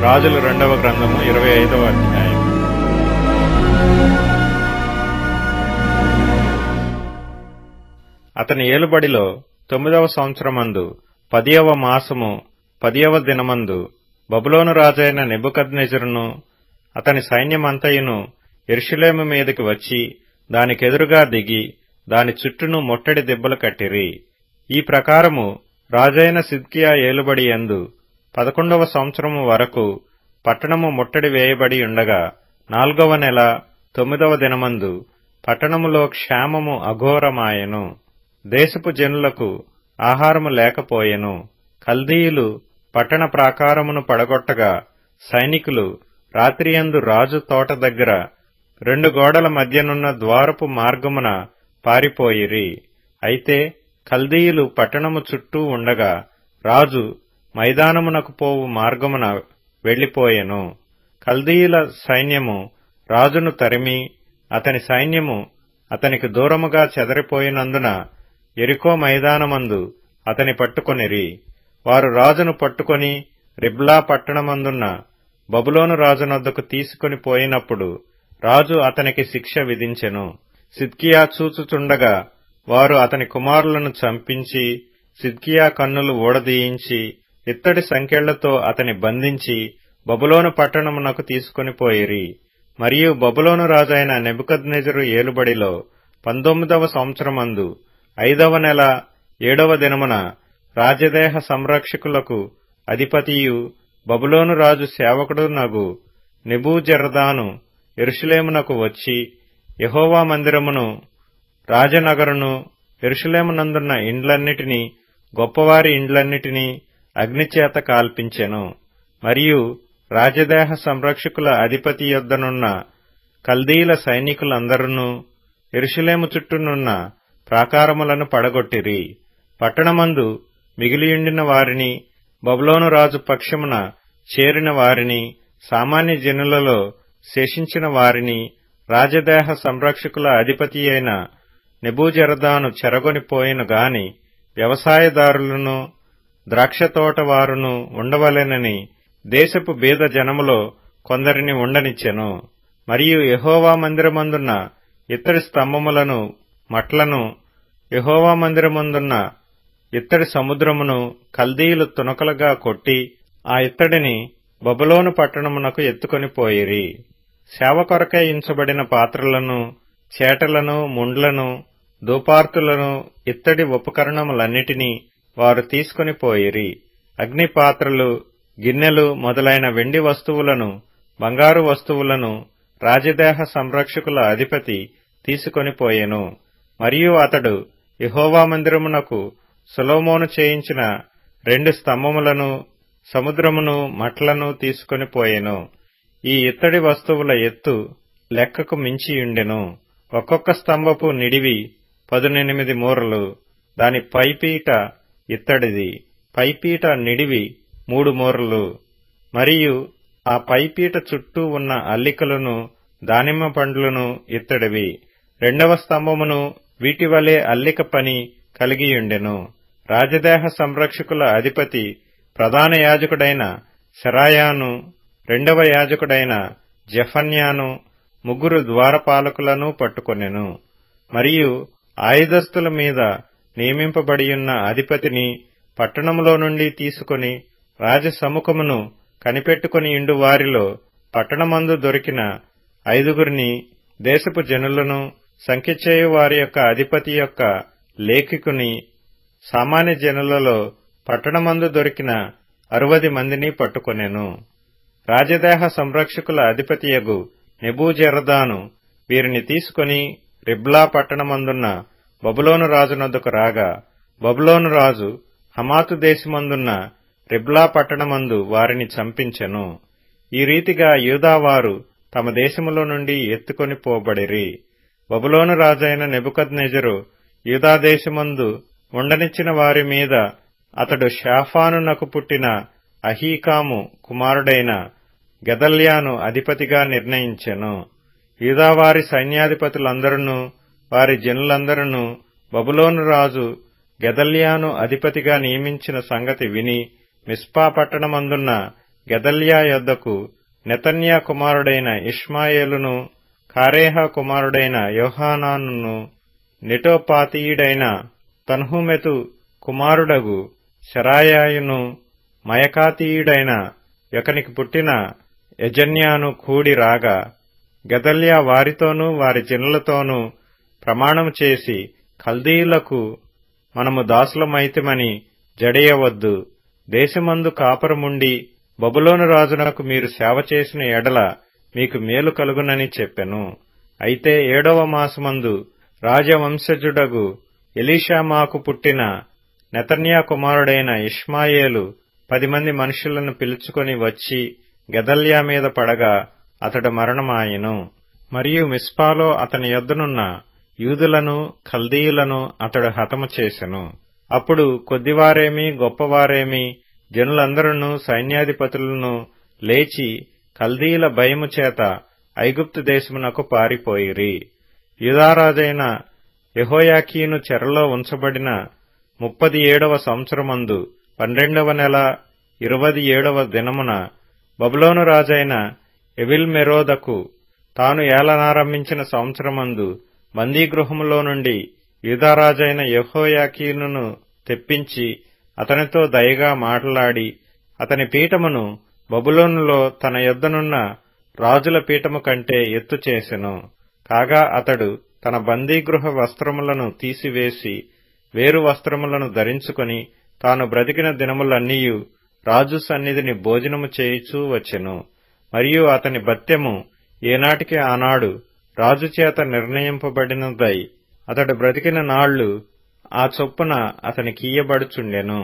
రాజుల 2వ గ్రంథము 25వ అధ్యాయం. అతని ఏలుబడిలో 9వ సంవత్సరమందు 10వ మాసము 10వ దినమందు బబులోను రాజైన నెబుకద్నెజరును అతని సైన్యమంతయును యెరూషలేము మీదకి వచ్చి దానికెదురుగా దిగి దాని చుట్టూను ముట్టడి దెబ్బలు కట్టిరి. ఈ ప్రకారము రాజైన సిద్కియా ఏలుబడి యందు 11వ సంవత్సరము వరకు పట్టణము ముట్టడి వేయబడి ఉండగా 4వ నెల 9వ దినమందు పట్టణములో క్షామము అఘోరమాయెను. దేశపు జనులకు ఆహారము లేకపోయెను. కల్దీయులు పట్టణ ప్రాకారమును పడగొట్టగా సైనికులు రాత్రియందు రాజు తోట దగ్గర 2 గోడల మధ్యనున్న ద్వారపు మార్గమున పారిపోయిరి. అయితే కల్దీయులు పట్టణము చుట్టూ ఉండగా రాజు మైదానమునకు పోవు మార్గమున వెళ్లిపోయెను. కల్దీయుల సైన్యము రాజును తరిమి అతని సైన్యము అతనికి దూరముగా చెదరిపోయినందున యెరికో మైదానమందు అతని పట్టుకొనిరి. వారు రాజును పట్టుకొని రిబ్లా పట్టణమందున్న బబులోను రాజునొద్దకు తీసుకొని పోయినప్పుడు రాజు అతనికి శిక్ష విధించెను. సిద్కియా చూచుచుండగా వారు అతని కుమారులను చంపించి సిద్కియా కన్నులు ఊడదీయించి ఇత్తడి సంకెళ్లతో అతని బంధించి బబులోను పట్టణమునకు తీసుకొని పోయిరి. మరియు బబులోను రాజైన నెబుకద్నెజరు ఏలుబడిలో 19వ సంవత్సరమందు 5వ నెల 7వ దినమున రాజదేహ సంరక్షకులకు అధిపతియు బబులోను రాజు సేవకుడునగు నెబూజరదాను యెరూషలేమునకు వచ్చి యెహోవా మందిరమును రాజనగరును యెరూషలేమునందున్న ఇండ్లన్నిటినీ గొప్పవారి ఇండ్లన్నిటినీ అగ్నిచేత కాల్పించెను. మరియు రాజదేహ సంరక్షకుల అధిపతి యొద్దనున్న కల్దీయుల సైనికులందరూ యెరూషలేము చుట్టూనున్న ప్రాకారములను పడగొట్టిరి. పట్టణమందు మిగిలియుండిన వారిని, బబులోను రాజు పక్షమున చేరిన వారిని, సామాన్య జనులలో శేషించిన వారిని రాజదేహ సంరక్షకుల అధిపతి అయిన నెబూజరదాను చెరగొనిపోయిన గాని వ్యవసాయదారులను ద్రాక్షతోట వారును ఉండవలెనని దేశపు బీద జనములో కొందరిని ఉండనిచ్చెను. మరియు యెహోవా మందిరమందున్న ఇత్తడి స్తంభములను మట్లను యెహోవా మందిరమందున్న ఇత్తడి సముద్రమును కల్దీయులు తునకలుగా కొట్టి ఆ ఇత్తడిని బబులోను పట్టణమునకు ఎత్తుకొని పోయిరి. సేవ కొరకై ఉంచబడిన పాత్రలను, చేటలను, ముండ్లను, ధూపార్తులను, ఇత్తడి ఉపకరణములన్నిటినీ వారు తీసుకొని పోయిరి. అగ్ని పాత్రలు, గిన్నెలు మొదలైన వెండి వస్తువులను, బంగారు వస్తువులను రాజదేహ సంరక్షకుల అధిపతి తీసుకొని పోయెను. మరియు అతడు యెహోవా మందిరమునకు సొలొమోను చేయించిన 2 స్తంభములను, సముద్రమును, మట్లను తీసుకొని పోయెను. ఈ ఇత్తడి వస్తువుల ఎత్తు లెక్కకు మించియుండెను. ఒక్కొక్క స్తంభపు నిడివి 18 మూరలు. దాని పైపీట ఇత్తడిది. పైపీట నిడివి 3 మూరలు. మరియు ఆ పైపీట చుట్టూ ఉన్న అల్లికలను, దానిమ్మ పండ్లను ఇత్తడివి. 2వ స్తంభమును వీటివలే అల్లిక పని కలిగియుండెను. రాజదేహ సంరక్షకుల అధిపతి ప్రధాన యాజకుడైన శరాయాను, 2వ యాజకుడైన జెఫన్యాను, 3 ద్వారపాలకులను పట్టుకొనెను. మరియు ఆయుధస్తుల మీద నియమింపబడియున్న అధిపతిని పట్టణములో నుండి తీసుకొని రాజసముఖమును కనిపెట్టుకుని ఇండు వారిలో పట్టణమందు దొరికిన 5గురిని, దేశపు జనులను, సంఖ్యచేయు వారి యొక్క అధిపతి యొక్క లేఖికుని, సామాన్య జనులలో పట్టణమందు దొరికిన 60 మందిని పట్టుకొనెను. రాజదేహ సంరక్షకుల అధిపతియగు నెబూజరదాను వీరిని తీసుకొని రిబ్లా పట్టణమందున్న బబులోను రాజునొద్దకు రాగా బబులోను రాజు హమాతు దేశమందున్న రిబ్లా పట్టణమందు వారిని చంపించెను. ఈ రీతిగా యూదావారు తమ దేశములో నుండి ఎత్తుకొని పోబడిరి. బబులోను రాజైన నెబుకద్నెజరు యూదాదేశమందు ఉండనిచ్చిన వారి మీద అతడు షాఫానునకు పుట్టిన అహీకాము కుమారుడైన గెదల్యాను అధిపతిగా నిర్ణయించెను. యూదావారి సైన్యాధిపతులందరూ వారి జనులందరూ బబులోను రాజు గెదల్యాను అధిపతిగా నియమించిన సంగతి విని మిస్పా పట్టణమందున్న గెదల్యా యొద్దకు నెతన్యా కుమారుడైన ఇష్మాయేలును, కారేహ కుమారుడైన యోహానానును, నెటోపాతీయుడైన తన్హుమెతు కుమారుడగు శరాయాయును, మయకాతీయుడైన యొకనికి పుట్టిన యజన్యాను కూడి రాగా, గెదల్యా వారితోనూ వారి జనులతోనూ ప్రమాణము చేసి, కల్దీయులకు మనము దాసులమైతిమని జడియవద్దు, దేశమందు కాపురముండి బబులోను రాజునకు మీరు సేవ చేసిన ఎడల మీకు మేలు కలుగునని చెప్పెను. అయితే 7వ మాసమందు రాజవంశజుడగు ఎలీషామాకు పుట్టిన నెతన్యా కుమారుడైన ఇష్మాయేలు 10 మంది మనుషులను పిలుచుకొని వచ్చి గెదల్యా మీద పడగా అతడు మరణమాయెను. మరియు మిస్పాలో అతని యొద్దనున్న యూదులను, కల్దీయులను అతడు హతము చేసెను. అప్పుడు కొద్దివారేమి గొప్పవారేమి జనులందరూ సైన్యాధిపతులను లేచి కల్దీయుల భయము చేత ఐగుప్తు దేశమునకు పారిపోయిరి. యూదారాజైన యెహోయాకీను చెరలో ఉంచబడిన 37వ సంవత్సరమందు 12వ నెల 27వ దినమున బబులోను రాజైన ఎవిల్మెరోదకు తాను ఏలనారంభించిన సంవత్సరమందు బందీగృహములో నుండి యూదారాజైన యెహోయాకీనును తెప్పించి అతనితో దయగా మాటలాడి అతని పీఠమును బబులోనులో తన యొద్దనున్న రాజుల పీఠము కంటే ఎత్తు చేసెను. కాగా అతడు తన బందీగృహ వస్త్రములను తీసివేసి వేరు వస్త్రములను ధరించుకొని తాను బ్రతికిన దినములన్నీయు రాజు సన్నిధిని భోజనము చేయుచూ వచ్చెను. మరియు అతని భత్యము ఏనాటికి ఆనాడు రాజుచేత నిర్ణయింపబడినదై అతడు బ్రతికిన నాళ్లు ఆ చొప్పున అతనికియ్యబడుచుండెను.